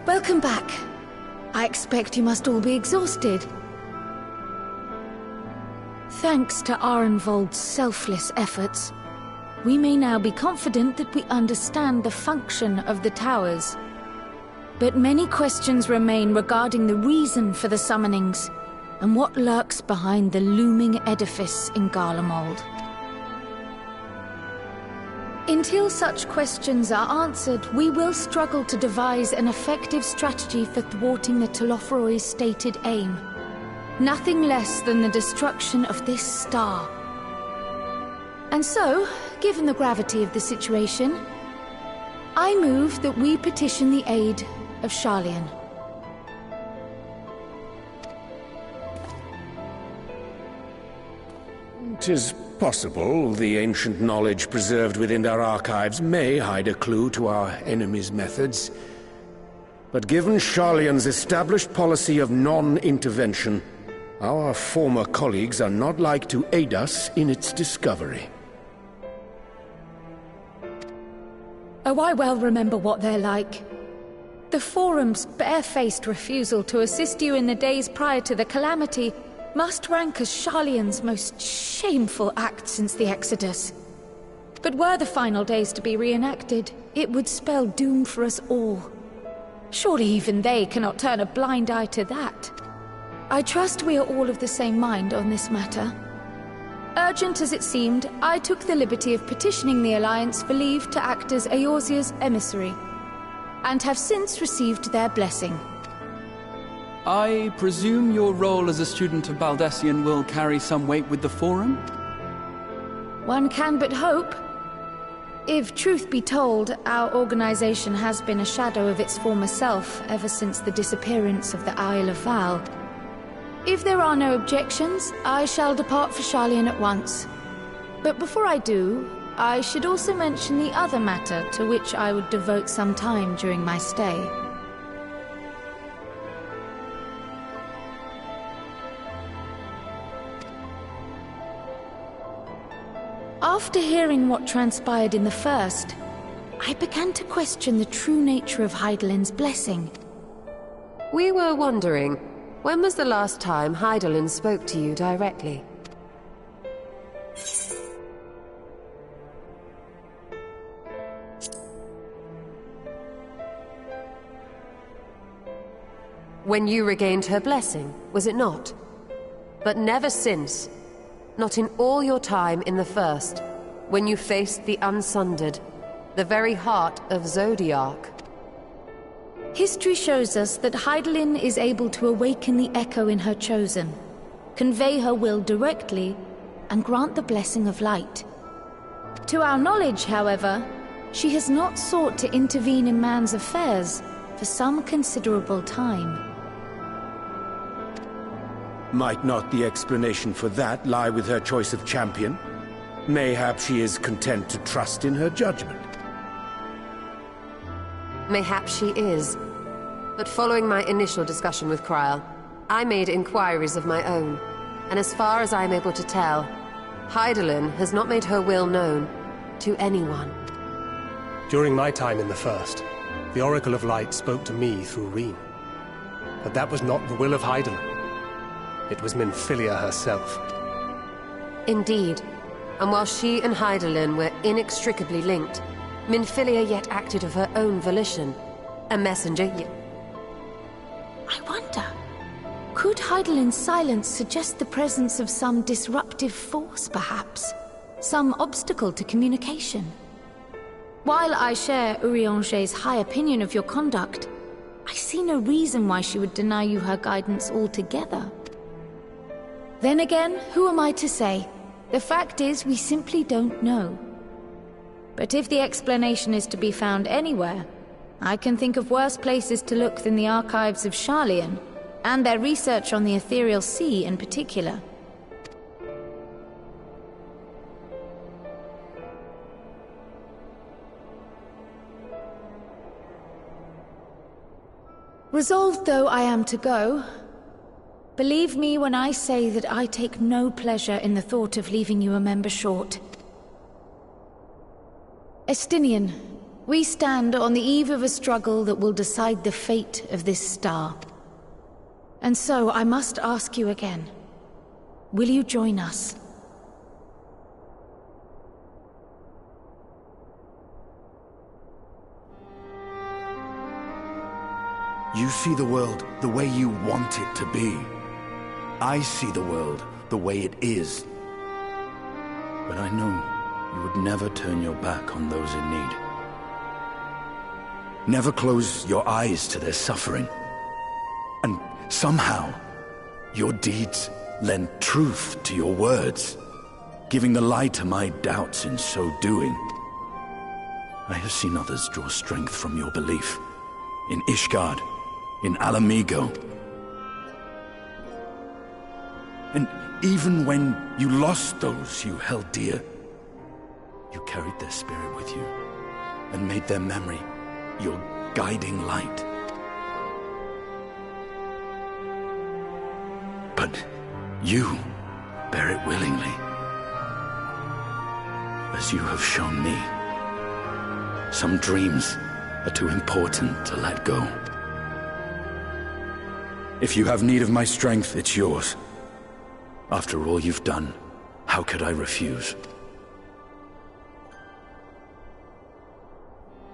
Welcome back. I expect you must all be exhausted. Thanks to Arenvold's selfless efforts, we may now be confident that we understand the function of the towers. But many questions remain regarding the reason for the summonings, and what lurks behind the looming edifice in Garlemald. Until such questions are answered, we will struggle to devise an effective strategy for thwarting the Telophoroi's stated aim. Nothing less than the destruction of this star. And so, given the gravity of the situation, I move that we petition the aid of Sharlayan. 'Tis possible the ancient knowledge preserved within our archives may hide a clue to our enemy's methods. But given Sharlayan's established policy of non-intervention, our former colleagues are not like to aid us in its discovery. Oh, I well remember what they're like. The Forum's barefaced refusal to assist you in the days prior to the calamity must rank as Sharlayan's most shameful act since the Exodus. But were the final days to be reenacted, it would spell doom for us all. Surely even they cannot turn a blind eye to that. I trust we are all of the same mind on this matter. Urgent as it seemed, I took the liberty of petitioning the Alliance for leave to act as Eorzea's emissary, and have since received their blessing. I presume your role as a student of Baldessian will carry some weight with the Forum? One can but hope. If truth be told, our organization has been a shadow of its former self ever since the disappearance of the Isle of Val. If there are no objections, I shall depart for Sharlayan at once. But before I do, I should also mention the other matter to which I would devote some time during my stay. After hearing what transpired in the first, I began to question the true nature of Hydaelyn's blessing. We were wondering, when was the last time Hydaelyn spoke to you directly? When you regained her blessing, was it not? But never since. Not in all your time in the First, when you faced the Unsundered, the very heart of Zodiark. History shows us that Hydaelyn is able to awaken the echo in her chosen, convey her will directly, and grant the blessing of light. To our knowledge, however, she has not sought to intervene in man's affairs for some considerable time. Might not the explanation for that lie with her choice of champion? Mayhap she is content to trust in her judgment. Mayhap she is. But following my initial discussion with Kryl, I made inquiries of my own, and as far as I am able to tell, Hydaelyn has not made her will known to anyone. During my time in the First, the Oracle of Light spoke to me through Reen. But that was not the will of Hydaelyn. It was Minfilia herself. Indeed. And while she and Hydaelyn were inextricably linked, Minfilia yet acted of her own volition. A messenger I wonder, could Hydaelyn's silence suggest the presence of some disruptive force, perhaps? Some obstacle to communication? While I share Urianger's high opinion of your conduct, I see no reason why she would deny you her guidance altogether. Then again, who am I to say? The fact is, we simply don't know. But if the explanation is to be found anywhere, I can think of worse places to look than the archives of Sharlayan, and their research on the Ethereal Sea in particular. Resolved though I am to go, believe me when I say that I take no pleasure in the thought of leaving you a member short. Estinian, We stand on the eve of a struggle that will decide the fate of this star. And so I must ask you again. Will you join us? You see the world the way you want it to be. I see the world the way it is. But I know you would never turn your back on those in need. Never close your eyes to their suffering. And somehow, your deeds lend truth to your words, giving the lie to my doubts in so doing. I have seen others draw strength from your belief. In Ishgard, in Alamigo. And even when you lost those you held dear, you carried their spirit with you and made their memory your guiding light. But you bear it willingly, as you have shown me. Some dreams are too important to let go. If you have need of my strength, it's yours. After all you've done, how could I refuse?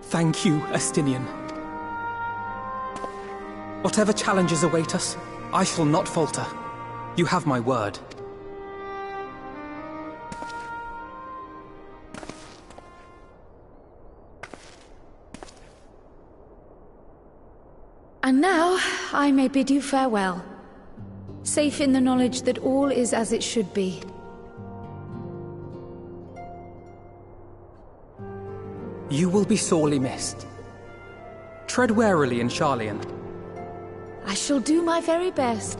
Thank you, Estinian. Whatever challenges await us, I shall not falter. You have my word. And now, I may bid you farewell. Safe in the knowledge that all is as it should be. You will be sorely missed. Tread warily in Sharlayan. I shall do my very best.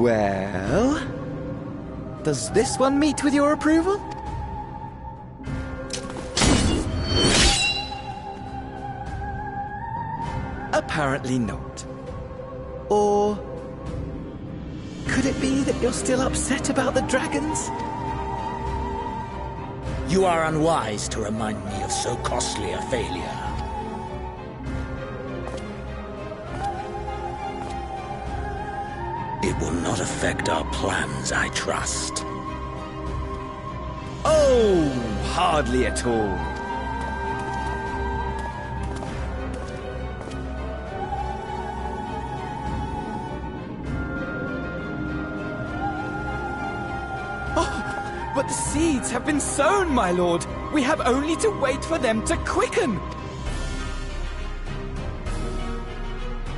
Well, does this one meet with your approval? Apparently not. Or could it be that you're still upset about the dragons? You are unwise to remind me of so costly a failure. It will not affect our plans, I trust. Oh, hardly at all. Oh, but the seeds have been sown, my lord. We have only to wait for them to quicken.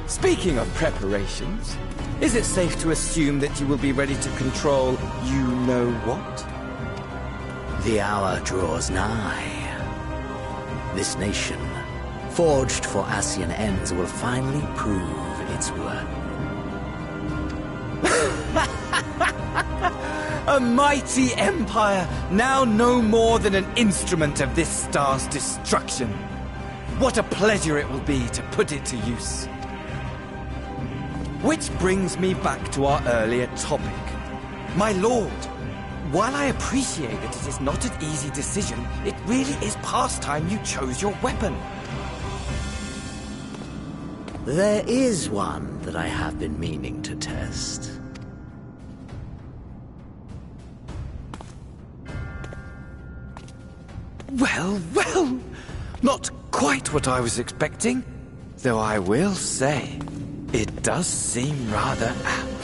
Speaking of preparations, is it safe to assume that you will be ready to control you-know-what? The hour draws nigh. This nation, forged for Ascian ends, will finally prove its worth. A mighty empire, now no more than an instrument of this star's destruction. What a pleasure it will be to put it to use. Which brings me back to our earlier topic. My lord, while I appreciate that it is not an easy decision, it really is past time you chose your weapon. There is one that I have been meaning to test. Well, well, not quite what I was expecting, though I will say, it does seem rather apt.